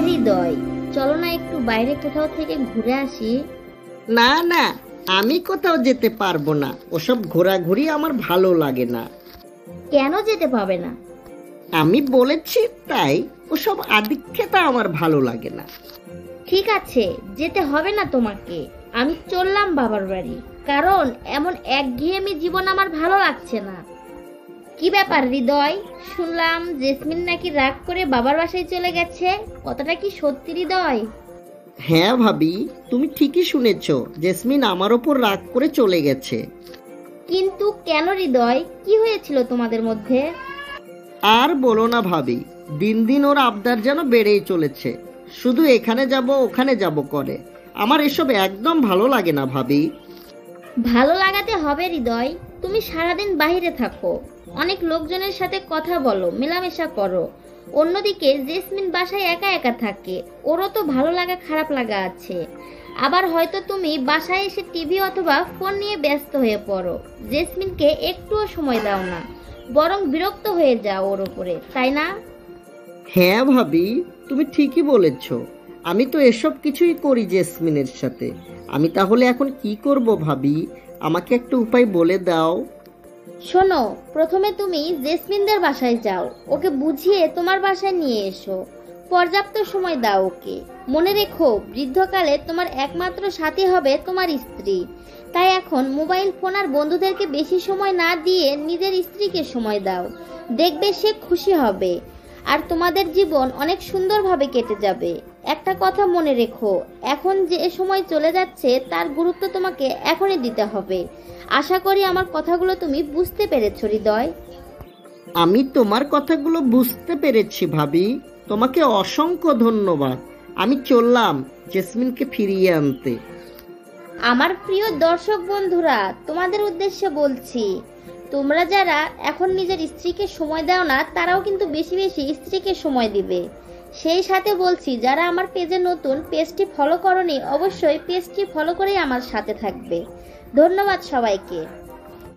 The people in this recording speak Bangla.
হৃদয়, চলো না একটু বাইরে কোথাও থেকে ঘুরে আসি। না না, আমি কোথাও যেতে পারবো না, ওসব ঘোরাঘুরি আমার ভালো লাগে না। কেন যেতে পাবে না? আমি বলেছি তাই, ওসব আদিক্ষেতা আমার ভালো লাগে না। ঠিক আছে, যেতে হবে না তোমাকে, আমি চললাম বাবার বাড়ি, কারণ এমন একঘেয়েমি জীবন আমার ভালো লাগছে না। কি ব্যাপার হৃদয়, শুনলাম জেসমিন নাকি রাগ করে বাবার বাসায় চলে গেছে, কথাটা কি সত্যি হৃদয়? হ্যাঁ ভাবি, তুমি ঠিকই শুনেছ, জেসমিন আমার ওপর রাগ করে চলে গেছে। কিন্তু কেন হৃদয়, কি হয়েছিল তোমাদের মধ্যে? আর বলো না ভাবি, দিন দিন ওর আবদার যেন বেড়েই চলেছে, শুধু এখানে যাব ওখানে যাব করে। আমার এসব একদম ভালো লাগে না ভাবি। ভালো লাগাতে হবে হৃদয়, তুমি সারাদিন বাইরে থাকো, অনেক লোকজনের সাথে কথা বলো, মেলামেশা করো। অন্যদিকে জেসমিন বাসায় একা একা থাকে, ওরও তো ভালো লাগা খারাপ লাগা আছে। আবার হয়তো তুমি বাসায় এসে টিভি অথবা ফোন নিয়ে ব্যস্ত হয়ে পড়ো, জেসমিনকে একটুও সময় দাও না, বরং বিরক্ত হয়ে যাও ওর উপরে, তাই না? হ্যাঁ ভাবি, তুমি ঠিকই বলেছ, আমি তো এসব কিছুই করি জেসমিনের সাথে। আমি তাহলে এখন কি করব ভাবি, আমাকে একটা উপায় বলে দাও। শোনো, প্রথমে তুমি জেসমিনদের বাসায় যাও, ওকে বুঝিয়ে তোমার বাসায় নিয়ে এসো, পর্যাপ্ত সময় দাও ওকে। মনে রেখো, বৃদ্ধকালে তোমার একমাত্র সাথী হবে তোমার স্ত্রী, তাই এখন মোবাইল ফোন আর বন্ধুদেরকে বেশি সময় না দিয়ে নিজের স্ত্রীকে সময় দাও, দেখবে সে খুশি হবে, আর তোমাদের জীবন অনেক সুন্দরভাবে কেটে যাবে। একটা কথা মনে রেখো, এখন যে সময় চলে যাচ্ছে তার গুরুত্ব তোমাকে এখনই দিতে হবে। আশা করি আমার কথাগুলো তুমি বুঝতে পেরেছো হৃদয়। আমি তোমার কথাগুলো বুঝতে পেরেছি ভাবি, তোমাকে অসংখ্য ধন্যবাদ। আমি চললাম জেসমিনকে ফিরিয়ে আনতে। আমার প্রিয় দর্শক বন্ধুরা, তোমাদের উদ্দেশ্যে বলছি, তোমরা যারা এখন নিজের স্ত্রীকে সময় দাও না, তারাও কিন্তু বেশি বেশি স্ত্রীকে সময় দিবে। সেই সাথে বলছি, যারা আমার পেজে নতুন, পেজটি ফলো করনি, অবশ্যই পেজটি ফলো করেই আমার সাথে থাকবে। ধন্যবাদ সবাইকে।